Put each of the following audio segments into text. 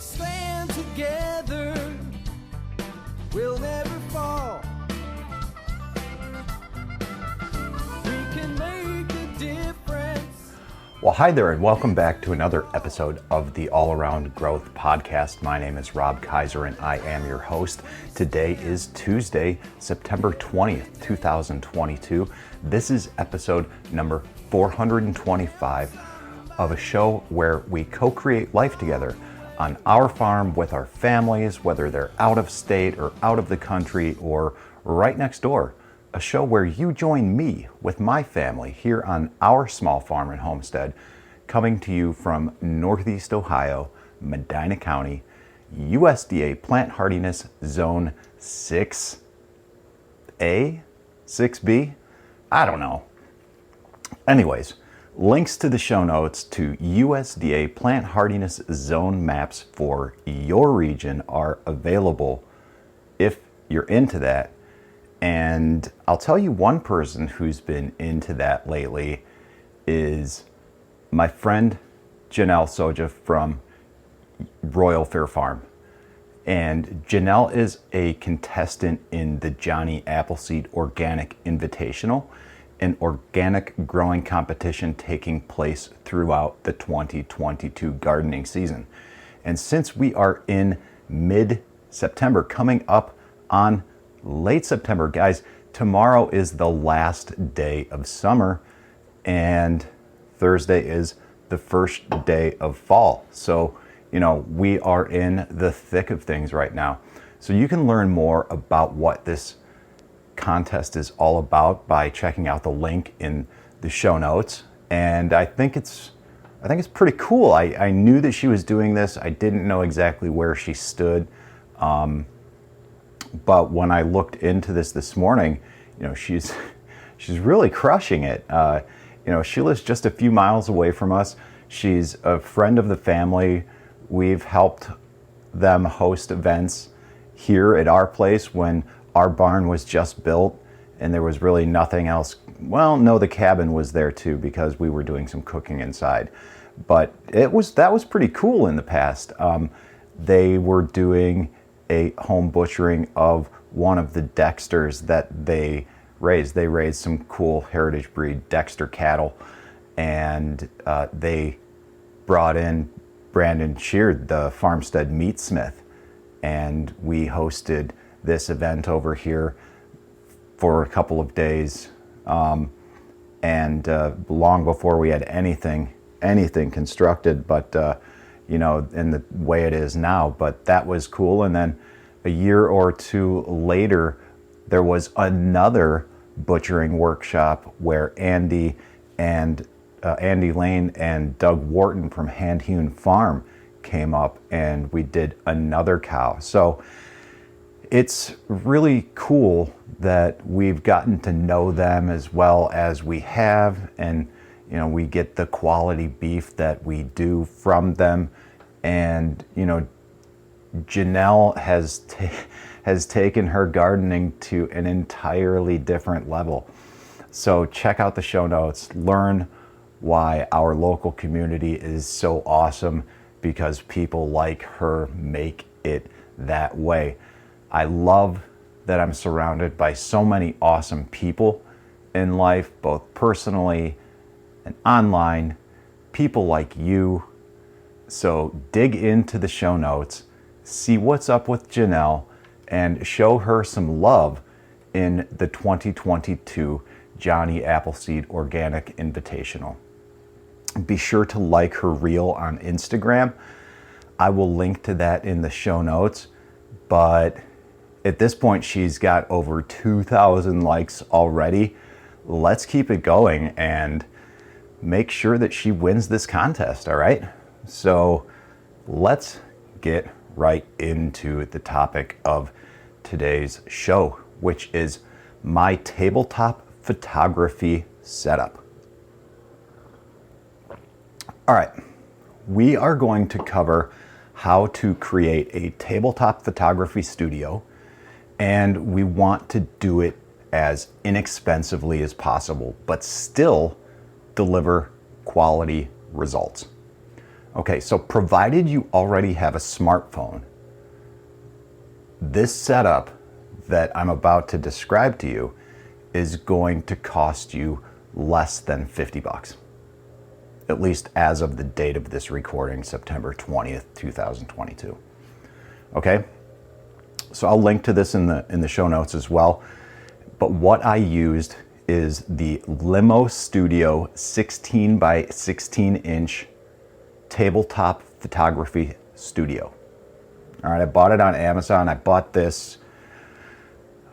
stand together, we'll never fall. We can make a difference. Well, hi there, and welcome back to another episode of the All Around Growth Podcast. My name is Rob Kaiser, and I am your host. Today is Tuesday, September 20th, 2022. This is episode number 425 of a show where we co-create life together on our farm with our families, whether they're out of state or out of the country or right next door. A show where you join me with my family here on our small farm and homestead, coming to you from Northeast Ohio, Medina County, USDA Plant Hardiness Zone 6A, 6B, I don't know. Anyways, links to the show notes to USDA Plant Hardiness Zone maps for your region are available if you're into that. And I'll tell you, one person who's been into that lately is my friend Janelle Soja from Royal Fair Farm. And Janelle is a contestant in the Johnny Appleseed Organic Invitational, an organic growing competition taking place throughout the 2022 gardening season. And since we are in mid-September, coming up on late September, guys, tomorrow is the last day of summer and Thursday is the first day of fall. So, we are in the thick of things right now. So you can learn more about what this contest is all about by checking out the link in the show notes. And I think it's pretty cool. I knew that she was doing this. I didn't know exactly where she stood. But when I looked into this morning, she's really crushing it. She lives just a few miles away from us. She's a friend of the family. We've helped them host events here at our place when our barn was just built and there was really nothing else. Well, no, the cabin was there too because we were doing some cooking inside. But that was pretty cool in the past. They were doing a home butchering of one of the Dexters that they raised. They raised some cool heritage breed Dexter cattle, and they brought in Brandon Sheard, the farmstead meatsmith, and we hosted this event over here for a couple of days, and long before we had anything constructed, but in the way it is now. But that was cool. And then a year or two later, there was another butchering workshop where Andy Lane and Doug Wharton from Hand Hewn Farm came up, and we did another cow. So it's really cool that we've gotten to know them as well as we have, and we get the quality beef that we do from them. And Janelle has taken her gardening to an entirely different level. So check out the show notes, learn why our local community is so awesome, because people like her make it that way. I love that I'm surrounded by so many awesome people in life, both personally and online, people like you. So dig into the show notes, see what's up with Janelle, and show her some love in the 2022 Johnny Appleseed Organic Invitational. Be sure to like her reel on Instagram. I will link to that in the show notes, but at this point, she's got over 2,000 likes already. Let's keep it going and make sure that she wins this contest, all right? So let's get right into the topic of today's show, which is my tabletop photography setup. All right, we are going to cover how to create a tabletop photography studio, and we want to do it as inexpensively as possible, but still deliver quality results. Okay, so provided you already have a smartphone, this setup that I'm about to describe to you is going to cost you less than 50 bucks. At least as of the date of this recording, September 20th, 2022. Okay? So I'll link to this in the show notes as well. But what I used is the Limo Studio 16 by 16 inch tabletop photography studio. All right, I bought it on Amazon. I bought this,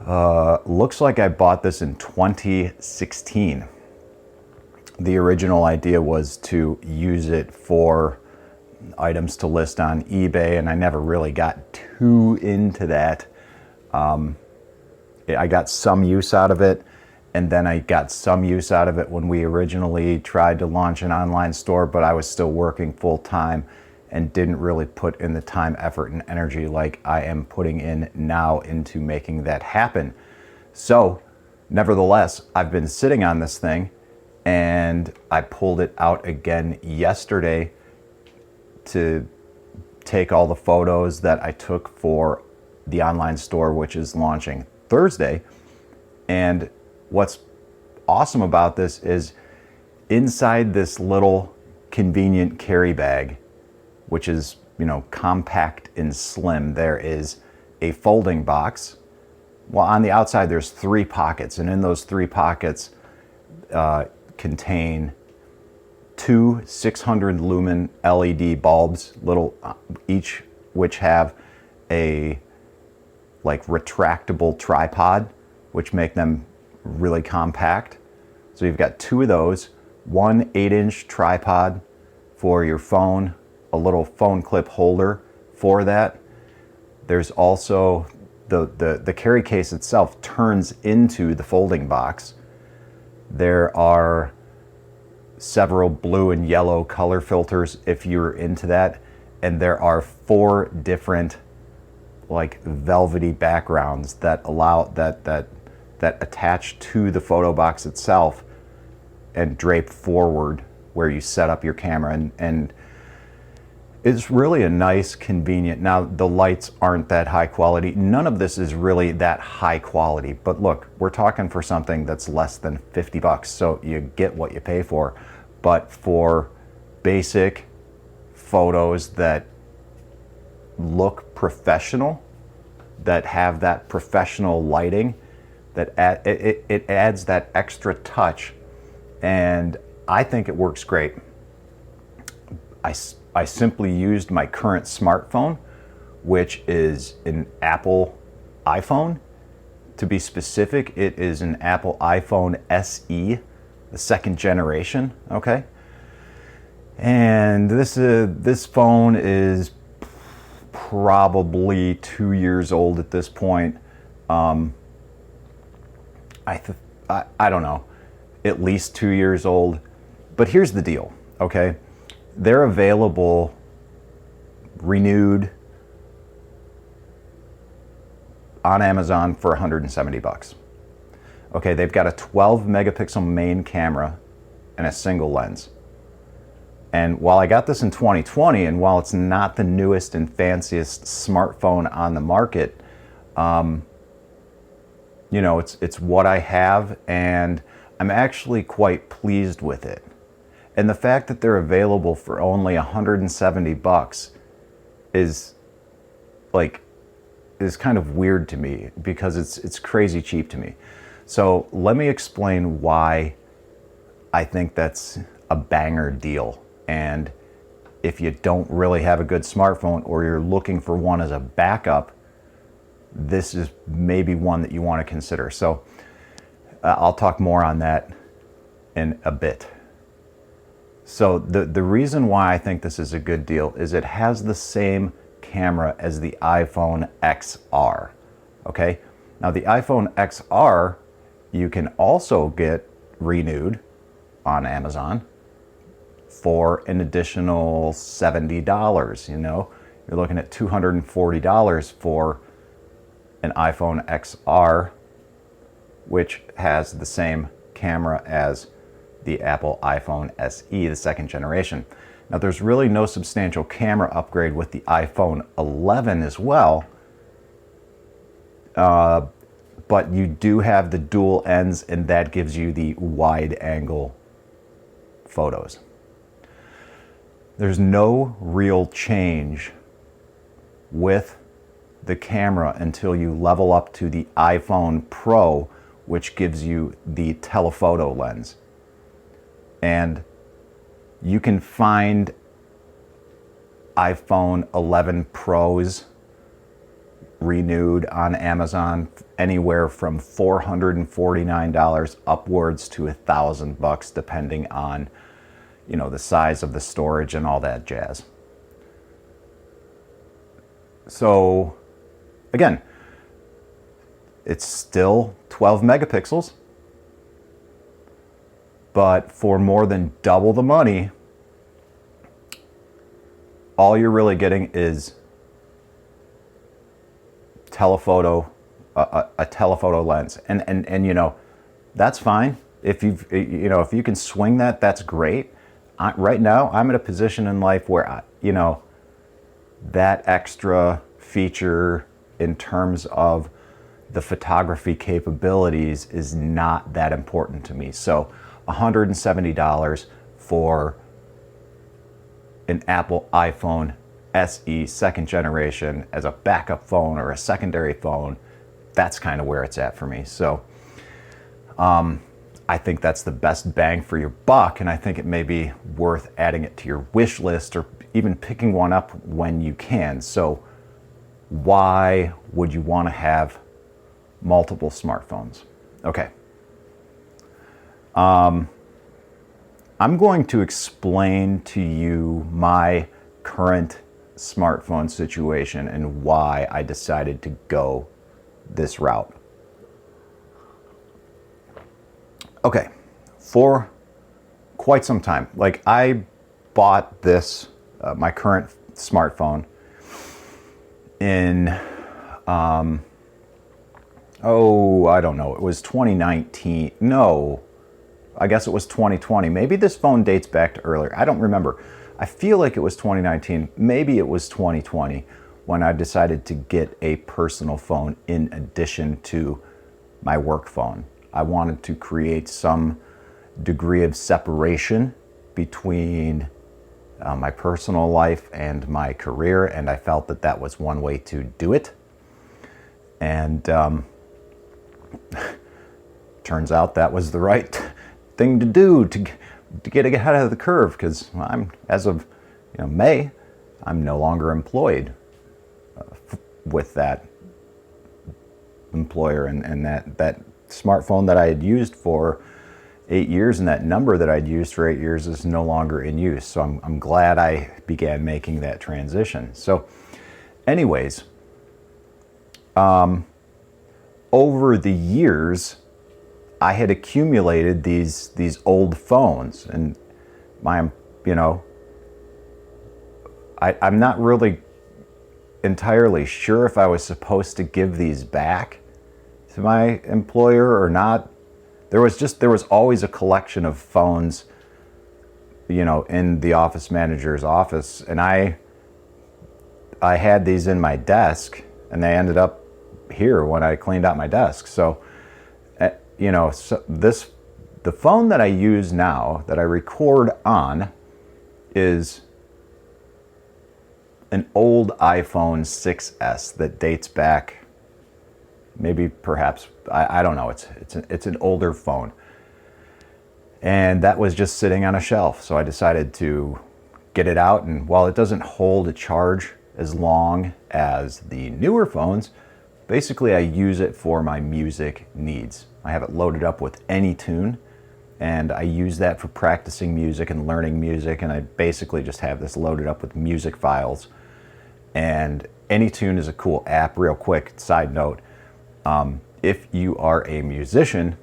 looks like I bought this in 2016. The original idea was to use it for items to list on eBay, and I never really got too into that. I got some use out of it, and then I got some use out of it when we originally tried to launch an online store, but I was still working full time and didn't really put in the time, effort, and energy like I am putting in now into making that happen. So, nevertheless, I've been sitting on this thing, and I pulled it out again yesterday to take all the photos that I took for the online store, which is launching Thursday. And what's awesome about this is inside this little convenient carry bag, which is, compact and slim, there is a folding box. Well, on the outside, there's 3 pockets, and in those 3 pockets contain 2 600 lumen LED bulbs, each which have a retractable tripod, which make them really compact. So you've got 2 of those, 1 8-inch tripod for your phone, a little phone clip holder for that. There's also the carry case itself turns into the folding box. There are several blue and yellow color filters if you're into that, and there are 4 different velvety backgrounds that allow that attach to the photo box itself and drape forward where you set up your camera, and it's really a nice, convenient. Now, the lights aren't that high quality. None of this is really that high quality, but look, we're talking for something that's less than 50 bucks, so you get what you pay for. But for basic photos that look professional, that have that professional lighting, that it adds that extra touch, and I think it works great. I simply used my current smartphone, which is an Apple iPhone. To be specific, it is an Apple iPhone SE, the 2nd generation, okay? And this phone is probably 2 years old at this point. I don't know, at least 2 years old. But here's the deal, okay? They're available renewed on Amazon for 170 bucks. Okay, they've got a 12 megapixel main camera and a single lens. And while I got this in 2020, and while it's not the newest and fanciest smartphone on the market, it's what I have, and I'm actually quite pleased with it. And the fact that they're available for only 170 bucks is kind of weird to me, because it's crazy cheap to me. So let me explain why I think that's a banger deal. And if you don't really have a good smartphone, or you're looking for one as a backup, this is maybe one that you want to consider. So I'll talk more on that in a bit. So the reason why I think this is a good deal is it has the same camera as the iPhone XR. Okay, now the iPhone XR you can also get renewed on Amazon for an additional $70. You're looking at $240 for an iPhone XR, which has the same camera as the Apple iPhone SE, the 2nd generation. Now there's really no substantial camera upgrade with the iPhone 11 as well, but you do have the dual ends, and that gives you the wide angle photos. There's no real change with the camera until you level up to the iPhone Pro, which gives you the telephoto lens. And you can find iPhone 11 Pros renewed on Amazon anywhere from $449 upwards to $1,000, depending on, you know, the size of the storage and all that jazz. So again, it's still 12 megapixels, but for more than double the money, all you're really getting is telephoto, a telephoto lens, and you know, that's fine. If if you can swing that, that's great. Right now, I'm in a position in life where that extra feature in terms of the photography capabilities is not that important to me. So $170 for an Apple iPhone SE second generation as a backup phone or a secondary phone, that's kind of where it's at for me. So I think that's the best bang for your buck, and I think it may be worth adding it to your wish list or even picking one up when you can. So why would you want to have multiple smartphones? Okay. I'm going to explain to you my current smartphone situation and why I decided to go this route. Okay, for quite some time, like I bought this, my current smartphone in, I don't know, it was 2019. No, I guess it was 2020. Maybe this phone dates back to earlier. I don't remember. I feel like it was 2019. Maybe it was 2020 when I decided to get a personal phone in addition to my work phone. I wanted to create some degree of separation between my personal life and my career, and I felt that that was one way to do it. And turns out that was the right thing to do to get ahead of the curve, because I'm, as of May, I'm no longer employed with that employer, and that smartphone that I had used for 8 years and that number that I'd used for 8 years is no longer in use. So I'm glad I began making that transition. So anyways, over the years, I had accumulated these old phones, and I'm not really entirely sure if I was supposed to give these back to my employer or not. There was always a collection of phones, in the office manager's office, and I had these in my desk, and they ended up here when I cleaned out my desk. So, the phone that I use now, that I record on, is an old iPhone 6S that dates back, perhaps, I don't know. It's an older phone, and that was just sitting on a shelf. So I decided to get it out, and while it doesn't hold a charge as long as the newer phones, basically I use it for my music needs. I have it loaded up with AnyTune, and I use that for practicing music and learning music, and I basically just have this loaded up with music files. And AnyTune is a cool app. Real quick side note, if you are a musician,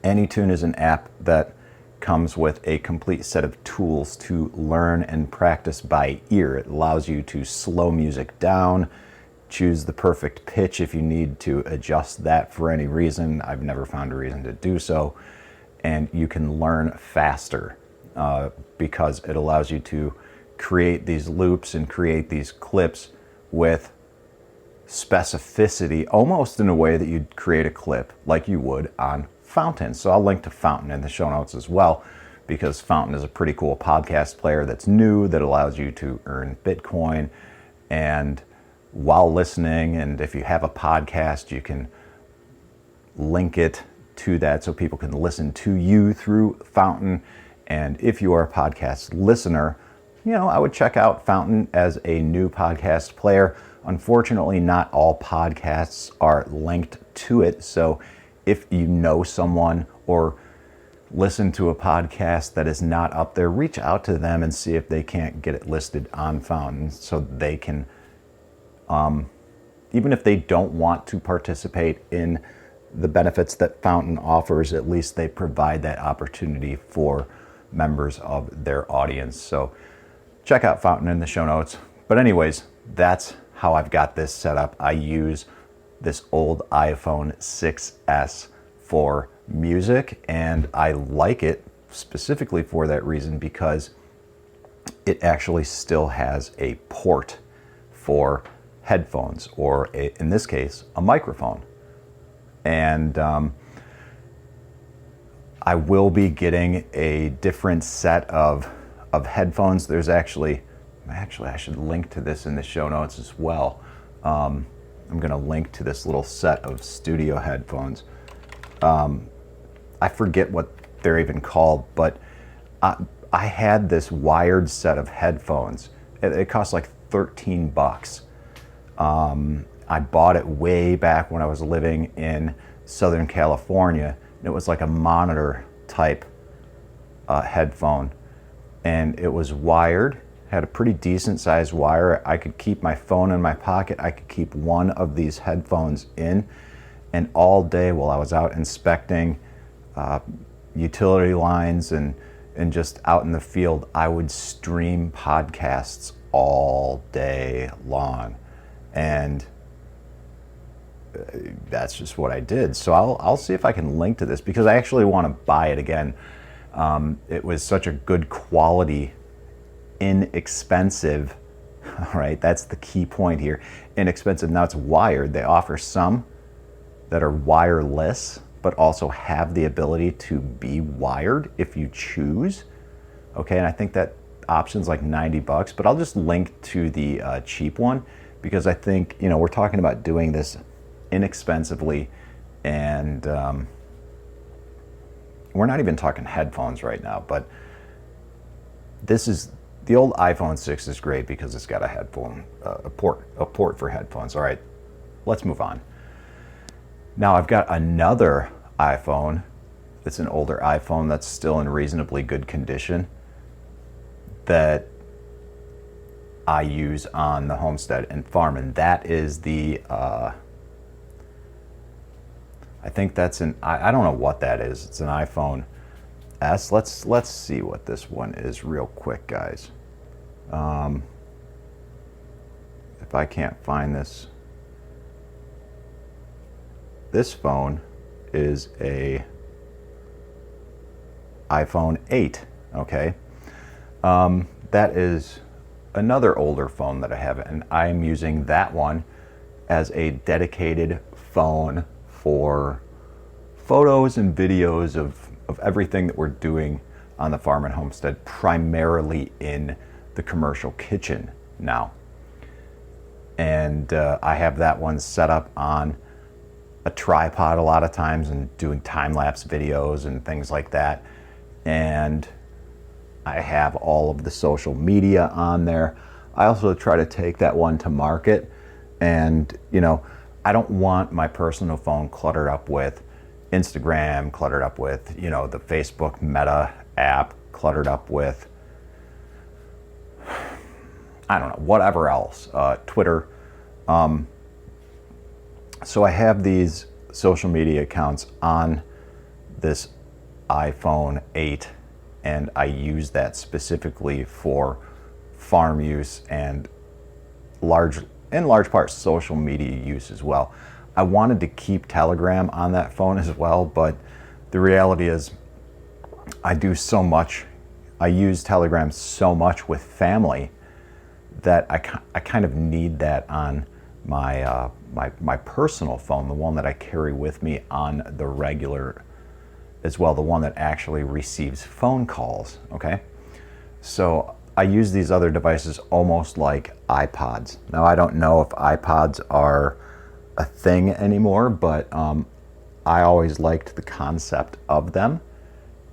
AnyTune is an app that comes with a complete set of tools to learn and practice by ear. It allows you to slow music down, choose the perfect pitch if you need to adjust that for any reason. I've never found a reason to do so. And you can learn faster. because it allows you to create these loops and create these clips with specificity, almost in a way that you'd create a clip like you would on Fountain. So I'll link to Fountain in the show notes as well, because Fountain is a pretty cool podcast player that's new, that allows you to earn Bitcoin and while listening. And if you have a podcast, you can link it to that so people can listen to you through Fountain. And if you are a podcast listener, I would check out Fountain as a new podcast player. Unfortunately, not all podcasts are linked to it. So if you know someone or listen to a podcast that is not up there, reach out to them and see if they can't get it listed on Fountain, so they can, even if they don't want to participate in the benefits that Fountain offers, at least they provide that opportunity for members of their audience. So check out Fountain in the show notes. But anyways, that's how I've got this set up. I use this old iPhone 6S for music, and I like it specifically for that reason, because it actually still has a port for headphones, or in this case, a microphone. And I will be getting a different set of headphones. There's actually I should link to this in the show notes as well. I'm going to link to this little set of studio headphones. I forget what they're even called, but I had this wired set of headphones. It cost like $13. I bought it way back when I was living in Southern California. It was like a monitor type headphone, and it was wired, had a pretty decent sized wire. I could keep my phone in my pocket. I could keep one of these headphones in, and all day while I was out inspecting utility lines and just out in the field, I would stream podcasts all day long. And that's just what I did. So I'll see if I can link to this, because I actually want to buy it again. It was such a good quality, inexpensive, all right? That's the key point here. Inexpensive. Now it's wired. They offer some that are wireless, but also have the ability to be wired if you choose. Okay, and I think that option's like $90, but I'll just link to the cheap one, because I think, we're talking about doing this inexpensively, and we're not even talking headphones right now, but the old iPhone 6 is great because it's got a port for headphones. All right, let's move on. Now I've got another iPhone. It's an older iPhone that's still in reasonably good condition that I use on the homestead and farm, and that is the I think that's I don't know what that is. It's an iPhone S. Let's see what this one is real quick, guys. If I can't find this phone is a iPhone 8. Okay, that is another older phone that I have, and I'm using that one as a dedicated phone for photos and videos of everything that we're doing on the farm and homestead, primarily in the commercial kitchen now. And I have that one set up on a tripod a lot of times and doing time-lapse videos and things like that. And I have all of the social media on there. I also try to take that one to market, and I don't want my personal phone cluttered up with Instagram, cluttered up with the Facebook Meta app, cluttered up with I don't know, whatever else, Twitter. So I have these social media accounts on this iPhone 8, and I use that specifically for farm use and in large part social media use as well. I wanted to keep Telegram on that phone as well, but the reality is I do so much I use Telegram so much with family that I kind of need that on my, my personal phone, the one that I carry with me on the regular as well, the one that actually receives phone calls, okay? So I use these other devices almost like iPods. Now, I don't know if iPods are a thing anymore, but I always liked the concept of them.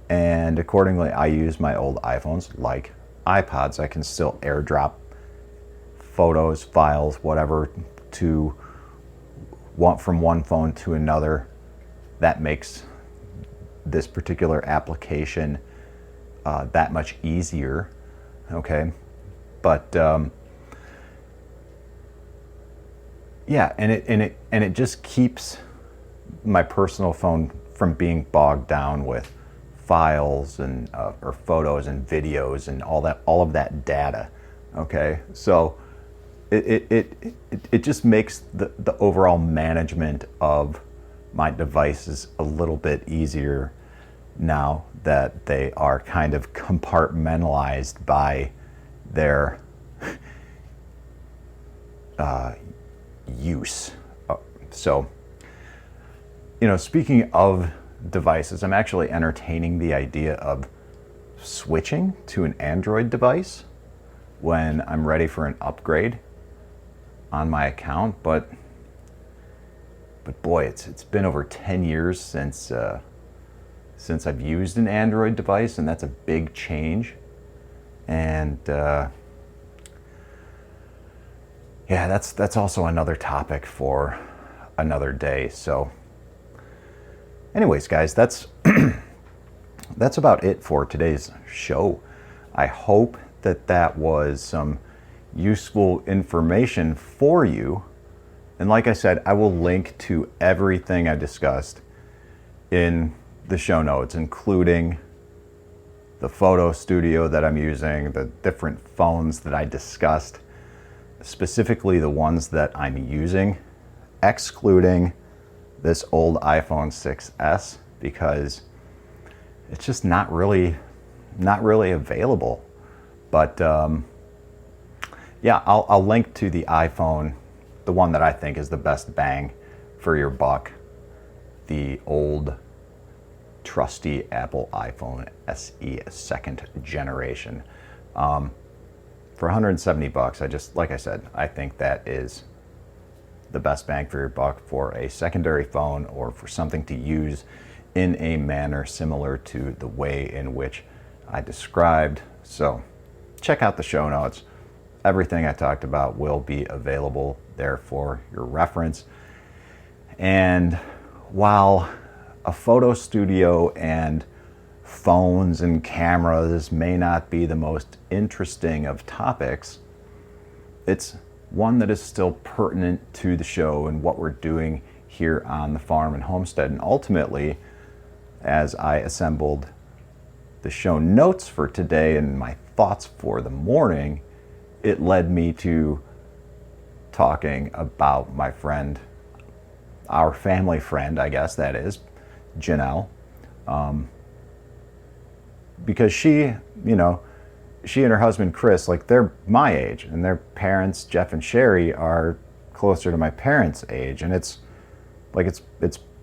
And accordingly, I use my old iPhones like iPods. I can still AirDrop photos, files, whatever, from one phone to another. That makes this particular application that much easier, okay? But yeah, and it just keeps my personal phone from being bogged down with files and or photos and videos and all of that data, okay? So it just makes the overall management of my devices a little bit easier now that they are kind of compartmentalized by their use. So, you know, speaking of devices, I'm actually entertaining the idea of switching to an Android device when I'm ready for an upgrade on my account, but boy, it's been over 10 years since I've used an Android device, and that's a big change. And yeah, that's also another topic for another day. So anyways, guys, that's that's about it for today's show. I hope that was some useful information for you. And like I said, I will link to everything I discussed in the show notes, including the photo studio that I'm using, the different phones that I discussed, specifically the ones that I'm using, excluding this old iPhone 6S, because it's just not really available. But yeah, I'll link to the iPhone, the one that I think is the best bang for your buck, the old trusty Apple iPhone SE 2nd generation. For $170, like I said, I think that is the best bang for your buck for a secondary phone, or for something to use in a manner similar to the way in which I described. So check out the show notes. Everything I talked about will be available there for your reference. And while a photo studio and phones and cameras may not be the most interesting of topics, it's one that is still pertinent to the show and what we're doing here on the farm and homestead. And ultimately, as I assembled the show notes for today and my thoughts for the morning, it led me to talking about my friend, our family friend, I guess that is, Janelle. Because she, you know, she and her husband Chris, like, they're my age, and their parents, Jeff and Sherry, are closer to my parents' age, and it's like it's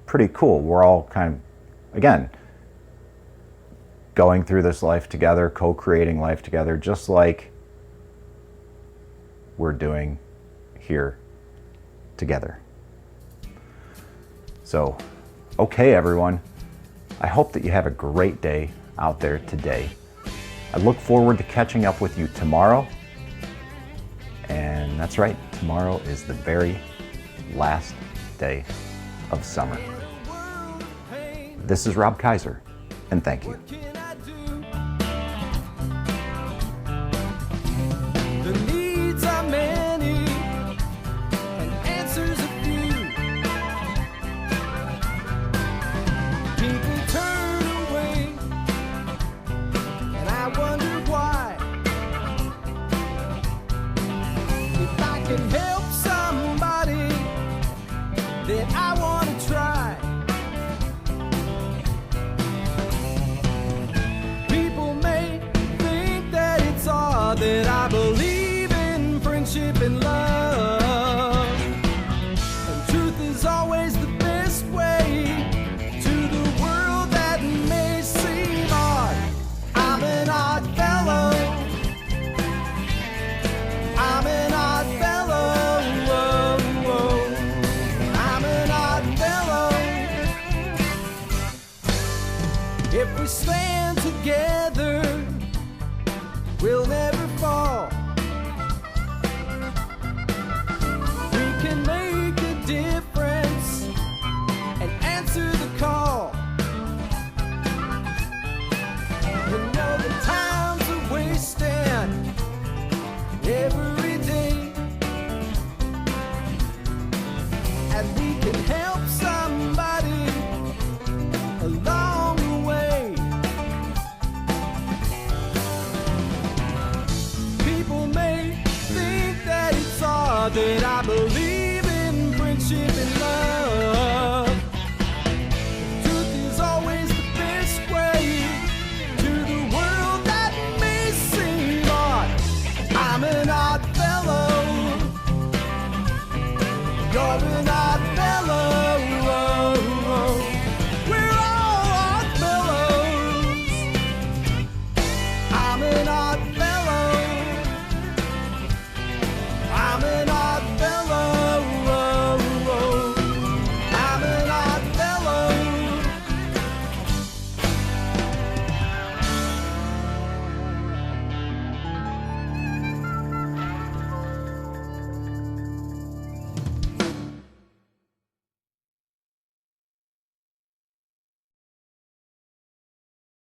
pretty cool. We're all kind of, again, going through this life together, co-creating life together, just like we're doing here together. So, okay, everyone, I hope that you have a great day out there today. I look forward to catching up with you tomorrow. And that's right, tomorrow is the very last day of summer. This is Rob Kaiser, and thank you. The needs are many and answers a few. People turn away, and I wonder why. If I can help somebody, then I want to try. we stand together, we'll never fall. We can make a difference and answer the call. You know the times are wasting every day, and we can help somebody along the way. People may think that it's odd that I believe in friendship and love. Truth is always the best way to the world that may seem odd. I'm an odd fellow. You're an odd fellow.